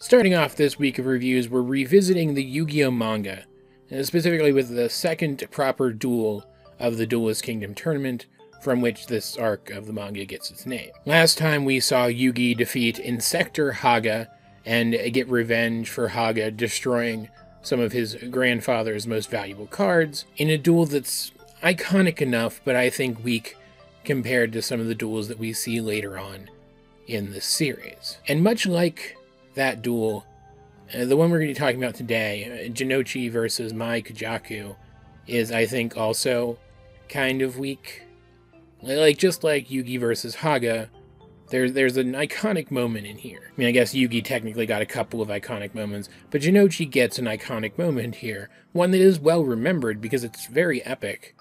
Starting off this week of reviews, we're revisiting the Yu-Gi-Oh! Manga, specifically with the second proper duel of the Duelist Kingdom tournament, from which this arc of the manga gets its name. Last time we saw Yugi defeat Insector Haga and get revenge for Haga destroying some of his grandfather's most valuable cards, in a duel that's iconic enough, but I think weak compared to some of the duels that we see later on in this series. And much like that duel, the one we're going to be talking about today, Jonouchi versus Mai Kujaku, is, I think, also kind of weak. Just like Yugi versus Haga, there's an iconic moment in here. I mean, I guess Yugi technically got a couple of iconic moments, but Jonouchi gets an iconic moment here, one that is well remembered because it's very epic.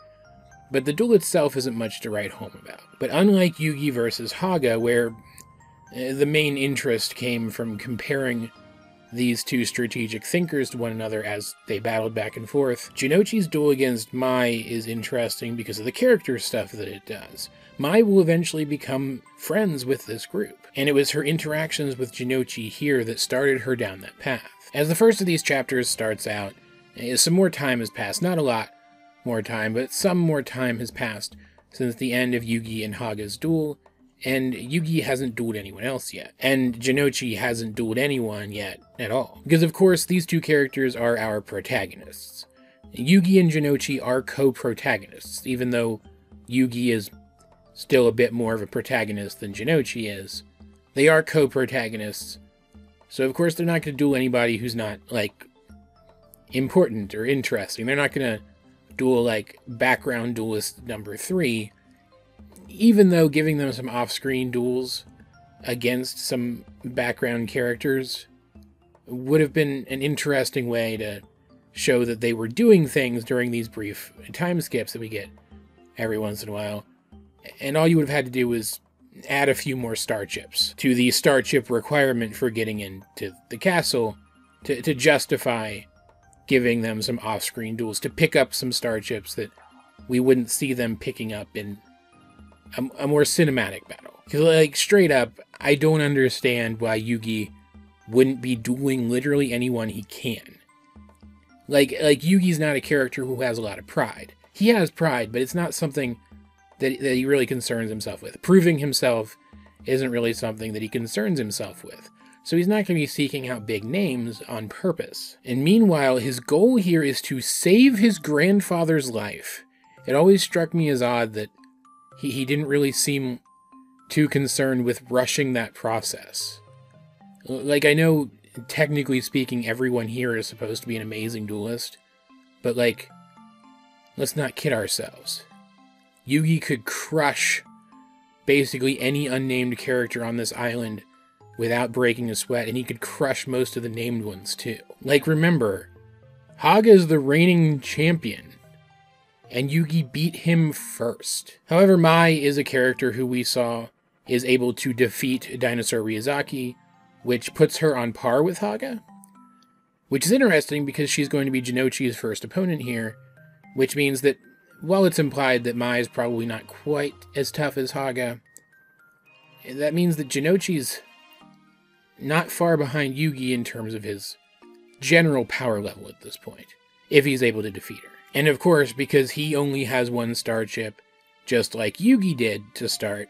But the duel itself isn't much to write home about. But unlike Yugi versus Haga, where the main interest came from comparing these two strategic thinkers to one another as they battled back and forth, Jonouchi's duel against Mai is interesting because of the character stuff that it does. Mai will eventually become friends with this group, and it was her interactions with Jonouchi here that started her down that path. As the first of these chapters starts out, some more time has passed. Not a lot more time, but some more time has passed since the end of Yugi and Haga's duel, and Yugi hasn't dueled anyone else yet, and Jonouchi hasn't dueled anyone yet at all. Because of course these two characters are our protagonists. Yugi and Jonouchi are co-protagonists, even though Yugi is still a bit more of a protagonist than Jonouchi is. They are co-protagonists, so of course they're not going to duel anybody who's not, important or interesting. They're not going to duel, background duelist number 3, even though giving them some off-screen duels against some background characters would have been an interesting way to show that they were doing things during these brief time skips that we get every once in a while. And all you would have had to do was add a few more star chips to the star chip requirement for getting into the castle to justify giving them some off-screen duels, to pick up some star chips that we wouldn't see them picking up in a more cinematic battle. Because, straight up, I don't understand why Yugi wouldn't be dueling literally anyone he can. Yugi's not a character who has a lot of pride. He has pride, but it's not something that he really concerns himself with. Proving himself isn't really something that he concerns himself with. So he's not going to be seeking out big names on purpose. And meanwhile, his goal here is to save his grandfather's life. It always struck me as odd that he didn't really seem too concerned with rushing that process. I know, technically speaking, everyone here is supposed to be an amazing duelist, but, let's not kid ourselves. Yugi could crush basically any unnamed character on this island without breaking a sweat, and he could crush most of the named ones, too. Remember, Haga is the reigning champion, and Yugi beat him first. However, Mai is a character who we saw is able to defeat Dinosaur Ryuzaki, which puts her on par with Haga, which is interesting because she's going to be Jonouchi's first opponent here, which means that while it's implied that Mai is probably not quite as tough as Haga, that means that Jonouchi's not far behind Yugi in terms of his general power level at this point, if he's able to defeat her. And of course, because he only has one star chip, just like Yugi did to start,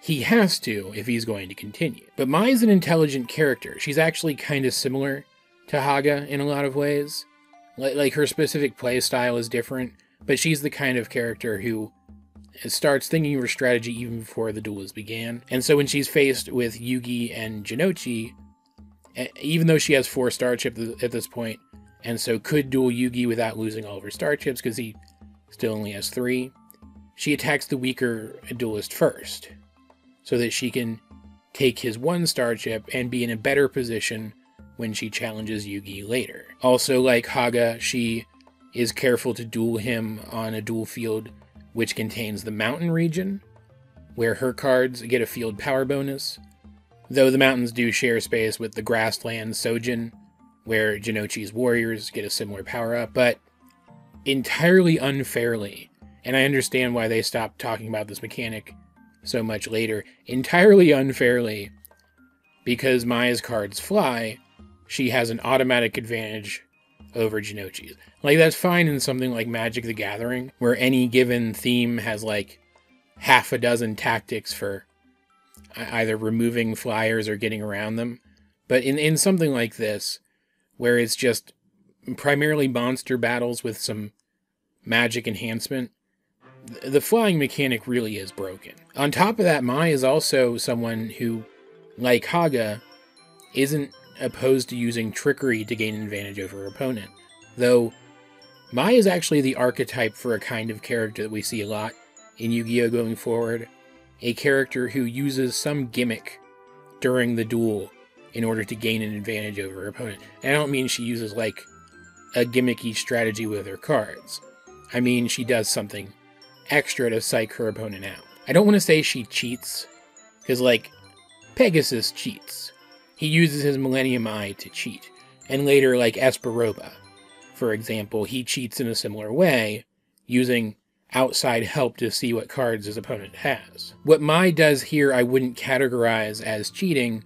he has to if he's going to continue. But Mai's an intelligent character. She's actually kind of similar to Haga in a lot of ways. Her specific play style is different, but she's the kind of character who starts thinking of her strategy even before the duels began. And so when she's faced with Yugi and Jonouchi, even though she has 4 star chips at this point, and so could duel Yugi without losing all of her star chips because he still only has 3, she attacks the weaker duelist first, so that she can take his 1 star chip and be in a better position when she challenges Yugi later. Also, like Haga, she is careful to duel him on a duel field which contains the mountain region, where her cards get a field power bonus, though the mountains do share space with the grassland Sojin, where Jonouchi's warriors get a similar power-up, but entirely unfairly, and I understand why they stopped talking about this mechanic so much later, entirely unfairly, because Mai's cards fly, she has an automatic advantage over Jonouchi's. Like, that's fine in something like Magic the Gathering, where any given theme has, like, half a dozen tactics for either removing flyers or getting around them. But in something like this, where it's just primarily monster battles with some magic enhancement, the flying mechanic really is broken. On top of that, Mai is also someone who, like Haga, isn't opposed to using trickery to gain an advantage over her opponent. Though, Mai is actually the archetype for a kind of character that we see a lot in Yu-Gi-Oh! Going forward. A character who uses some gimmick during the duel in order to gain an advantage over her opponent. And I don't mean she uses, like, a gimmicky strategy with her cards. I mean she does something extra to psych her opponent out. I don't want to say she cheats, because, like, Pegasus cheats. He uses his Millennium Eye to cheat. And later, like Esperoba, for example, he cheats in a similar way, using outside help to see what cards his opponent has. What Mai does here I wouldn't categorize as cheating,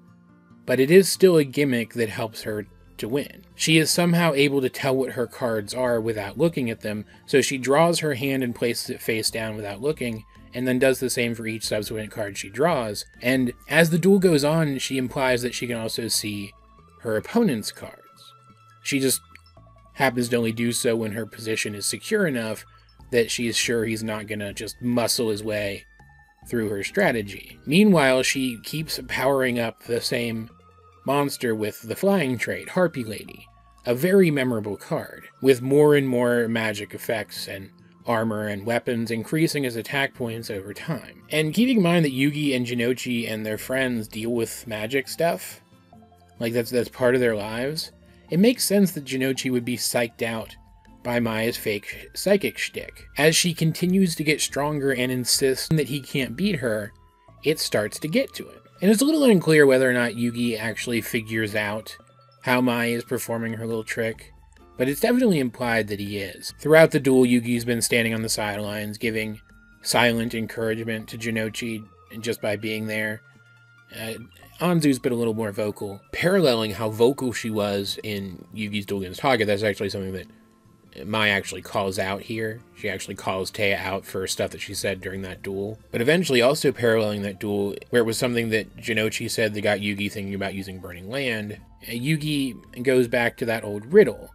but it is still a gimmick that helps her to win. She is somehow able to tell what her cards are without looking at them, so she draws her hand and places it face down without looking, and then does the same for each subsequent card she draws. And as the duel goes on, she implies that she can also see her opponent's cards. She just happens to only do so when her position is secure enough that she is sure he's not gonna just muscle his way through her strategy. Meanwhile, she keeps powering up the same monster with the flying trait, Harpy Lady, a very memorable card, with more and more magic effects and armor and weapons increasing his attack points over time. And keeping in mind that Yugi and Jonouchi and their friends deal with magic stuff, like that's part of their lives, it makes sense that Jonouchi would be psyched out by Mai's fake psychic shtick. As she continues to get stronger and insists that he can't beat her, it starts to get to him. And it's a little unclear whether or not Yugi actually figures out how Mai is performing her little trick, but it's definitely implied that he is. Throughout the duel, Yugi's been standing on the sidelines, giving silent encouragement to Jonouchi just by being there. Anzu's been a little more vocal. Paralleling how vocal she was in Yugi's duel against Haga, that's actually something that Mai actually calls out here. She actually calls Taya out for stuff that she said during that duel. But eventually also paralleling that duel, where it was something that Jonouchi said that got Yugi thinking about using Burning Land, Yugi goes back to that old riddle.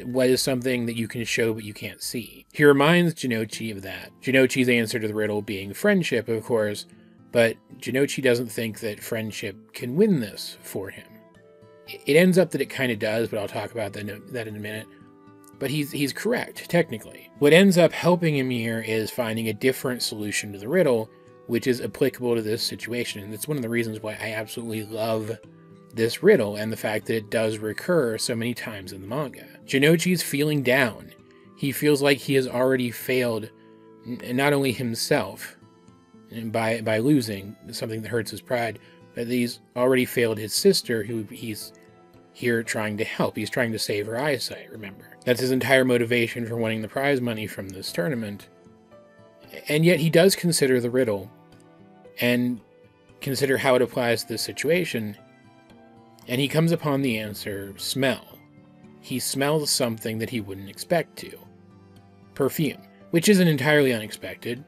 What is something that you can show but you can't see? He reminds Jonouchi of that. Jonouchi's answer to the riddle being friendship, of course, but Jonouchi doesn't think that friendship can win this for him. It ends up that it kind of does, but I'll talk about that in a minute. But he's correct, technically. What ends up helping him here is finding a different solution to the riddle, which is applicable to this situation. And it's one of the reasons why I absolutely love this riddle, and the fact that it does recur so many times in the manga. Jonouchi's feeling down. He feels like he has already failed not only himself by losing, something that hurts his pride, but he's already failed his sister, who he's here trying to help. He's trying to save her eyesight, remember. That's his entire motivation for wanting the prize money from this tournament. And yet he does consider the riddle and consider how it applies to this situation. And he comes upon the answer, smell. He smells something that he wouldn't expect to. Perfume, which isn't entirely unexpected.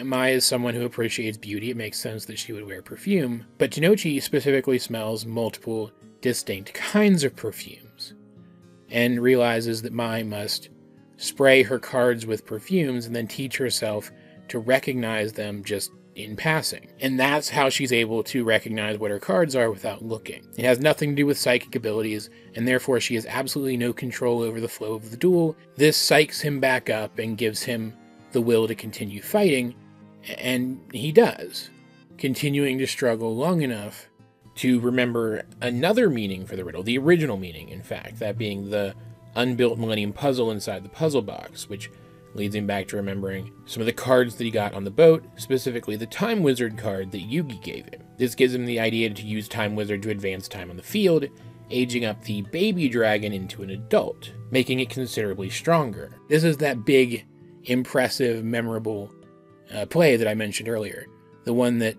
Mai is someone who appreciates beauty. It makes sense that she would wear perfume. But Jonouchi specifically smells multiple distinct kinds of perfumes, and realizes that Mai must spray her cards with perfumes and then teach herself to recognize them just in passing. And that's how she's able to recognize what her cards are without looking. It has nothing to do with psychic abilities, and therefore she has absolutely no control over the flow of the duel. This psychs him back up and gives him the will to continue fighting, and he does, continuing to struggle long enough to remember another meaning for the riddle, the original meaning, in fact, that being the unbuilt Millennium Puzzle inside the puzzle box, which leads him back to remembering some of the cards that he got on the boat, specifically the Time Wizard card that Yugi gave him. This gives him the idea to use Time Wizard to advance time on the field, aging up the baby dragon into an adult, making it considerably stronger. This is that big, impressive, memorable play that I mentioned earlier, the one that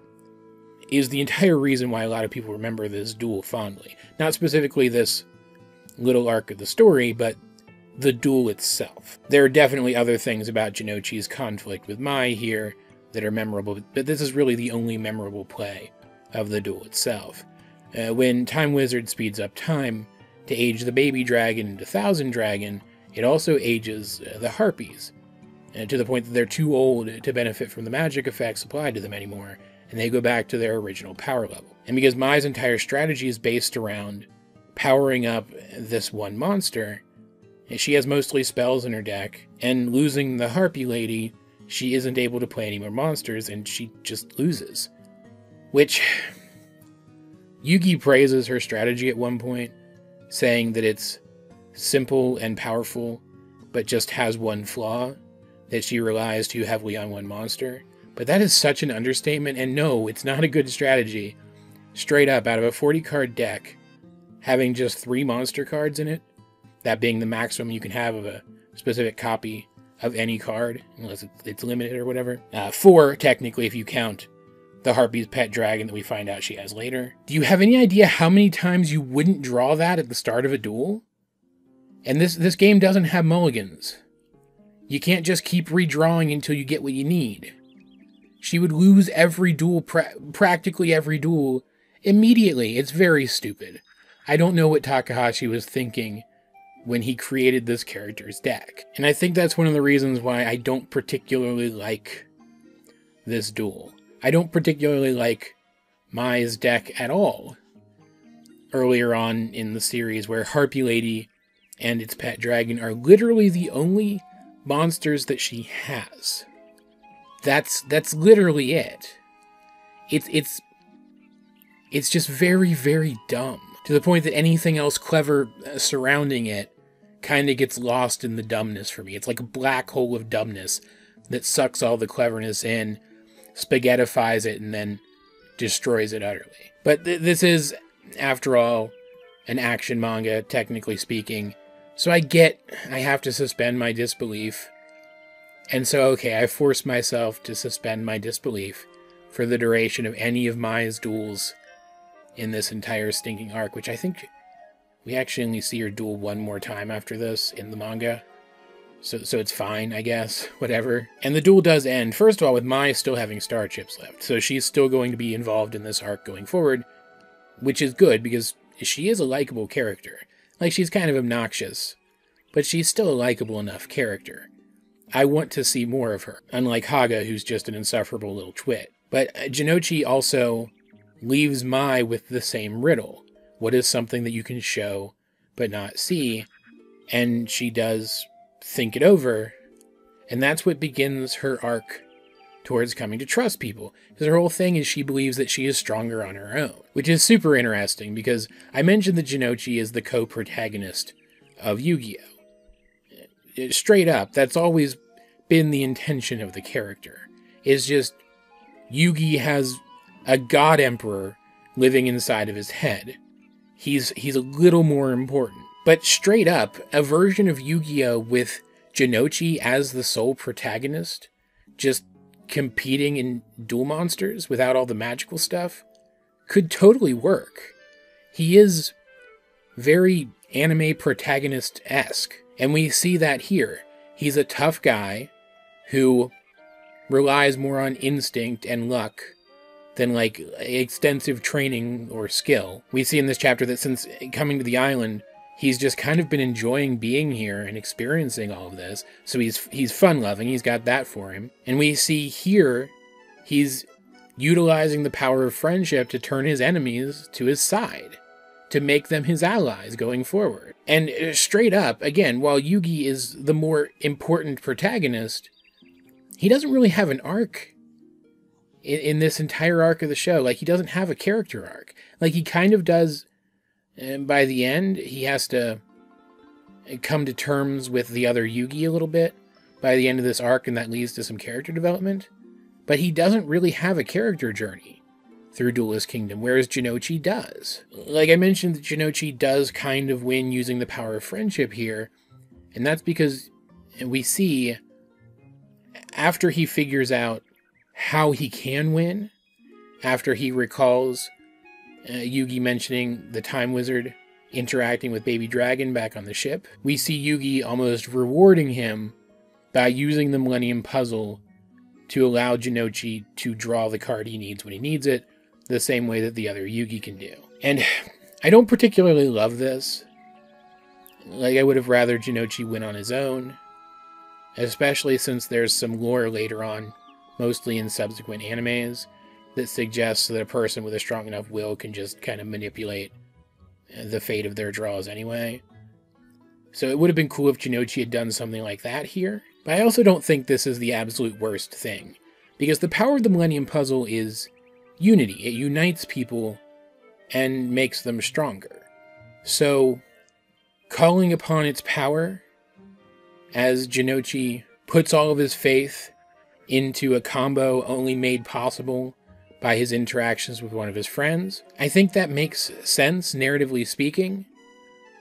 is the entire reason why a lot of people remember this duel fondly. Not specifically this little arc of the story, but the duel itself. There are definitely other things about Jonouchi's conflict with Mai here that are memorable, but this is really the only memorable play of the duel itself. When Time Wizard speeds up time to age the baby dragon into Thousand Dragon, it also ages the harpies, to the point that they're too old to benefit from the magic effects applied to them anymore, and they go back to their original power level. And because Mai's entire strategy is based around powering up this one monster, she has mostly spells in her deck, and losing the Harpy Lady, she isn't able to play any more monsters, and she just loses. Which, Yugi praises her strategy at one point, saying that it's simple and powerful, but just has one flaw, that she relies too heavily on one monster. But that is such an understatement, and no, it's not a good strategy. Straight up, out of a 40-card deck, having just 3 monster cards in it, that being the maximum you can have of a specific copy of any card, unless it's limited or whatever. 4, technically, if you count the Harpy's pet dragon that we find out she has later. Do you have any idea how many times you wouldn't draw that at the start of a duel? And this game doesn't have mulligans. You can't just keep redrawing until you get what you need. She would lose every duel, practically every duel, immediately. It's very stupid. I don't know what Takahashi was thinking when he created this character's deck. And I think that's one of the reasons why I don't particularly like this duel. I don't particularly like Mai's deck at all. Earlier on in the series, where Harpy Lady and its pet dragon are literally the only monsters that she has. That's literally it. It's just very, very dumb. To the point that anything else clever surrounding it kind of gets lost in the dumbness for me. It's like a black hole of dumbness that sucks all the cleverness in, spaghettifies it, and then destroys it utterly. But this is, after all, an action manga, technically speaking. So I have to suspend my disbelief. And so, okay, I force myself to suspend my disbelief for the duration of any of Mai's duels in this entire stinking arc, which I think we actually only see her duel one more time after this in the manga. So it's fine, I guess, whatever. And the duel does end, first of all, with Mai still having star chips left. So she's still going to be involved in this arc going forward, which is good because she is a likable character. Like, she's kind of obnoxious, but she's still a likable enough character. I want to see more of her, unlike Haga, who's just an insufferable little twit. But Jonouchi also leaves Mai with the same riddle. What is something that you can show but not see? And she does think it over, and that's what begins her arc towards coming to trust people. Because her whole thing is she believes that she is stronger on her own, which is super interesting because I mentioned that Jonouchi is the co-protagonist of Yu-Gi-Oh! Straight up, that's always been the intention of the character. It's just Yugi has a god emperor living inside of his head. He's a little more important. But straight up, a version of Yu-Gi-Oh! With Jonouchi as the sole protagonist, just competing in duel monsters without all the magical stuff, could totally work. He is very anime protagonist-esque, and we see that here. He's a tough guy who relies more on instinct and luck than, like, extensive training or skill. We see in this chapter that since coming to the island, he's just kind of been enjoying being here and experiencing all of this. So he's fun-loving, he's got that for him. And we see here, he's utilizing the power of friendship to turn his enemies to his side, to make them his allies going forward. And straight up, again, while Yugi is the more important protagonist, he doesn't really have an arc in this entire arc of the show. Like, he doesn't have a character arc. Like, he kind of does. And by the end, he has to come to terms with the other Yugi a little bit by the end of this arc, and that leads to some character development. But he doesn't really have a character journey through Duelist Kingdom, whereas Jonouchi does. Like I mentioned, Jonouchi does kind of win using the power of friendship here, and that's because we see, after he figures out how he can win, after he recalls Yugi mentioning the Time Wizard interacting with Baby Dragon back on the ship. We see Yugi almost rewarding him by using the Millennium Puzzle to allow Jonouchi to draw the card he needs when he needs it, the same way that the other Yugi can do. And I don't particularly love this. Like, I would have rather Jonouchi win on his own, especially since there's some lore later on, mostly in subsequent animes, that suggests that a person with a strong enough will can just kind of manipulate the fate of their draws anyway. So it would have been cool if Jonouchi had done something like that here. But I also don't think this is the absolute worst thing, because the power of the Millennium Puzzle is unity. It unites people and makes them stronger. So calling upon its power, as Jonouchi puts all of his faith into a combo only made possible by his interactions with one of his friends, I think that makes sense, narratively speaking.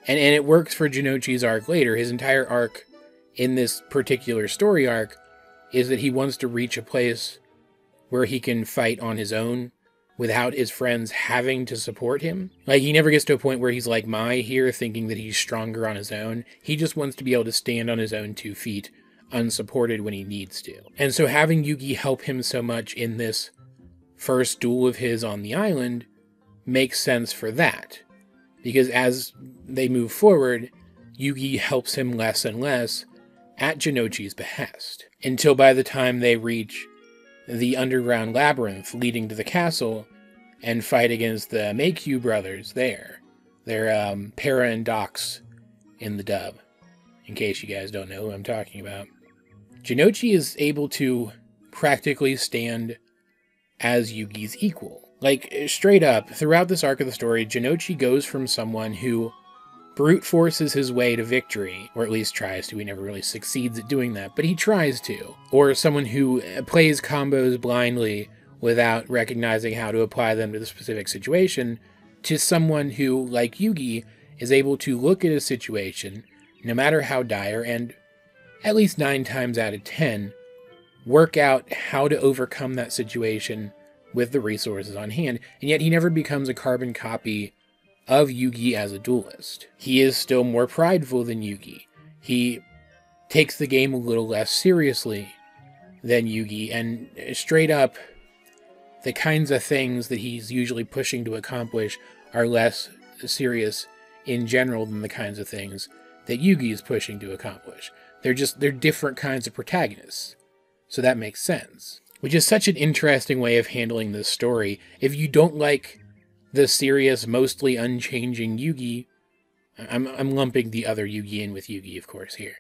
And it works for Jonouchi's arc later. His entire arc in this particular story arc is that he wants to reach a place where he can fight on his own without his friends having to support him. Like, he never gets to a point where he's like Mai here, thinking that he's stronger on his own. He just wants to be able to stand on his own 2 feet, unsupported when he needs to. And so having Yugi help him so much in this first duel of his on the island makes sense for that. Because as they move forward, Yugi helps him less and less at Jonouchi's behest. Until by the time they reach the underground labyrinth leading to the castle and fight against the Meikyu brothers there. They're Para and Dox in the dub, in case you guys don't know who I'm talking about. Jonouchi is able to practically stand as Yugi's equal. Like, straight up, throughout this arc of the story, Jonouchi goes from someone who brute forces his way to victory, or at least tries to. He never really succeeds at doing that, but he tries to. Or someone who plays combos blindly without recognizing how to apply them to the specific situation, to someone who, like Yugi, is able to look at a situation, no matter how dire, and at least 9 times out of 10, work out how to overcome that situation with the resources on hand, and yet he never becomes a carbon copy of Yugi as a duelist. He is still more prideful than Yugi. He takes the game a little less seriously than Yugi, and straight up, the kinds of things that he's usually pushing to accomplish are less serious in general than the kinds of things that Yugi is pushing to accomplish. They're different kinds of protagonists. So that makes sense. Which is such an interesting way of handling this story. If you don't like the serious, mostly unchanging Yugi, I'm lumping the other Yugi in with Yugi, of course, here,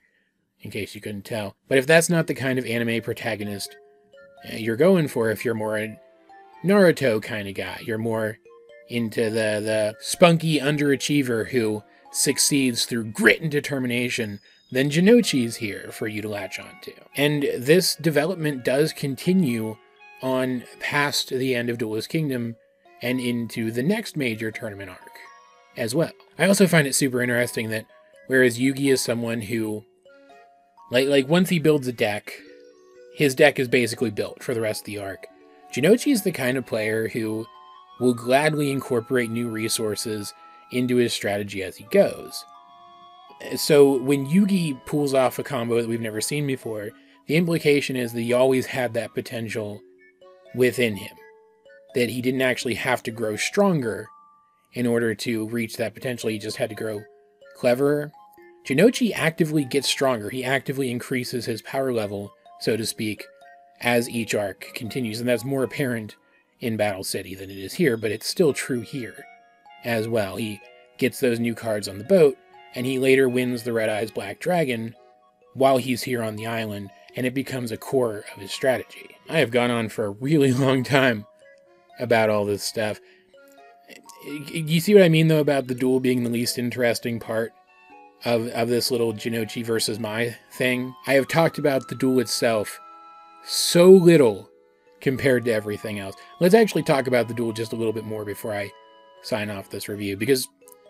in case you couldn't tell. But if that's not the kind of anime protagonist you're going for, if you're more a Naruto kind of guy, you're more into the spunky underachiever who succeeds through grit and determination, then Jonouchi's here for you to latch onto. And this development does continue on past the end of Duelist Kingdom and into the next major tournament arc as well. I also find it super interesting that whereas Yugi is someone who, like once he builds a deck, his deck is basically built for the rest of the arc. Jonouchi is the kind of player who will gladly incorporate new resources into his strategy as he goes. So when Yugi pulls off a combo that we've never seen before, the implication is that he always had that potential within him. That he didn't actually have to grow stronger in order to reach that potential, he just had to grow cleverer. Jonouchi actively gets stronger, he actively increases his power level, so to speak, as each arc continues, and that's more apparent in Battle City than it is here, but it's still true here as well. He gets those new cards on the boat, and he later wins the Red Eyes Black Dragon while he's here on the island, and it becomes a core of his strategy. I have gone on for a really long time about all this stuff. You see what I mean, though, about the duel being the least interesting part of this little Jonouchi versus Mai thing? I have talked about the duel itself so little compared to everything else. Let's actually talk about the duel just a little bit more before I sign off this review, because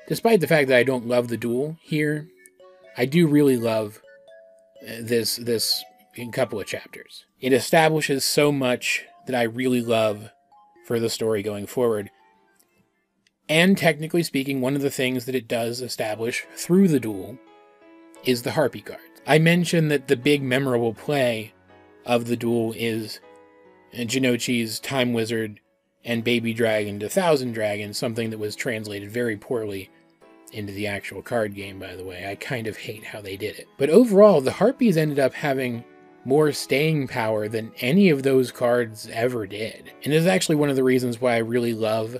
despite the fact that I don't love the duel here, I do really love this in a couple of chapters. It establishes so much that I really love for the story going forward. And technically speaking, one of the things that it does establish through the duel is the Harpy cards. I mentioned that the big memorable play of the duel is Jonouchi's Time Wizard and Baby Dragon to Thousand Dragons, something that was translated very poorly into the actual card game, by the way. I kind of hate how they did it. But overall, the Harpies ended up having more staying power than any of those cards ever did. And this is actually one of the reasons why I really love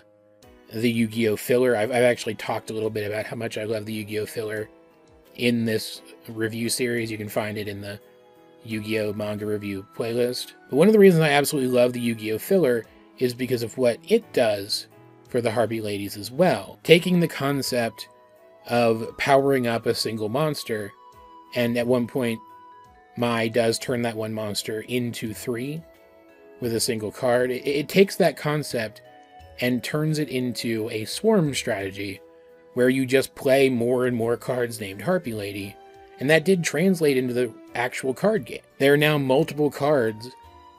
the Yu-Gi-Oh! Filler. I've actually talked a little bit about how much I love the Yu-Gi-Oh! Filler in this review series. You can find it in the Yu-Gi-Oh! Manga review playlist. But one of the reasons I absolutely love the Yu-Gi-Oh! Filler is because of what it does for the Harpy ladies as well. Taking the concept of powering up a single monster, and at one point, Mai does turn that one monster into 3 with a single card. It takes that concept and turns it into a swarm strategy where you just play more and more cards named Harpy Lady, and that did translate into the actual card game. There are now multiple cards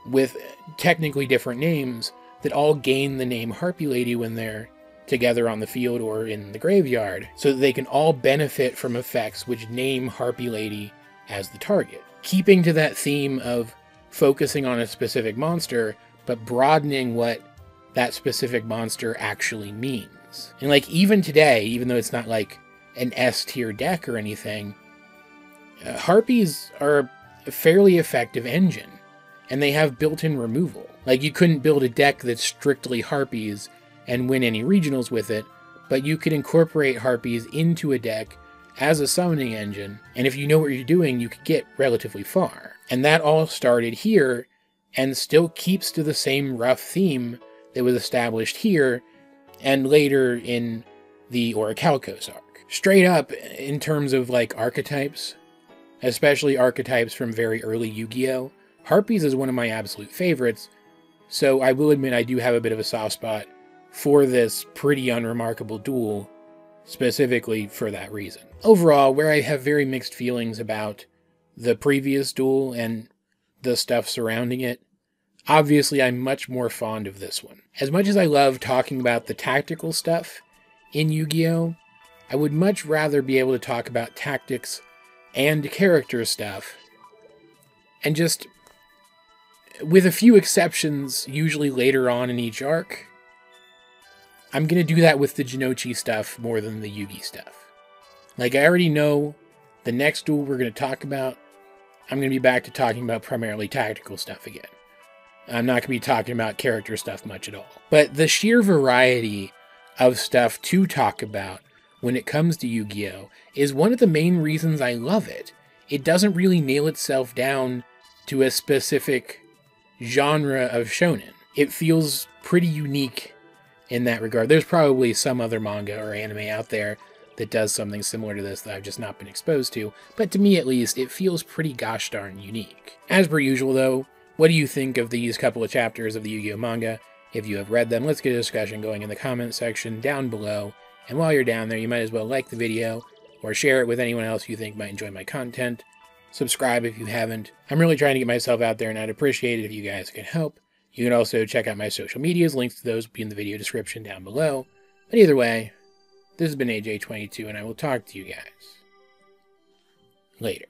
with technically different names that all gain the name Harpy Lady when they're together on the field or in the graveyard, so that they can all benefit from effects which name Harpy Lady as the target. Keeping to that theme of focusing on a specific monster, but broadening what that specific monster actually means. And like even today, even though it's not like an S tier deck or anything, Harpies are a fairly effective engine, and they have built-in removal. Like you couldn't build a deck that's strictly Harpies and win any regionals with it, but you could incorporate Harpies into a deck as a summoning engine, and if you know what you're doing, you could get relatively far. And that all started here, and still keeps to the same rough theme that was established here, and later in the Orichalcos arc. Straight up, in terms of like archetypes, especially archetypes from very early Yu-Gi-Oh!, Harpies is one of my absolute favorites, so I will admit I do have a bit of a soft spot for this pretty unremarkable duel, specifically for that reason. Overall, where I have very mixed feelings about the previous duel and the stuff surrounding it, obviously I'm much more fond of this one. As much as I love talking about the tactical stuff in Yu-Gi-Oh!, I would much rather be able to talk about tactics and character stuff, and just, with a few exceptions, usually later on in each arc, I'm going to do that with the Jonouchi stuff more than the Yugi stuff. Like, I already know the next duel we're going to talk about, I'm going to be back to talking about primarily tactical stuff again. I'm not going to be talking about character stuff much at all. But the sheer variety of stuff to talk about when it comes to Yu-Gi-Oh! Is one of the main reasons I love it. It doesn't really nail itself down to a specific genre of shonen. It feels pretty unique in that regard. There's probably some other manga or anime out there that does something similar to this that I've just not been exposed to, but to me at least, it feels pretty gosh darn unique. As per usual though, what do you think of these couple of chapters of the Yu-Gi-Oh! Manga? If you have read them, let's get a discussion going in the comment section down below, and while you're down there, you might as well like the video, or share it with anyone else you think might enjoy my content. Subscribe if you haven't. I'm really trying to get myself out there, and I'd appreciate it if you guys could help. You can also check out my social medias. Links to those will be in the video description down below. But either way, this has been AJ22, and I will talk to you guys later.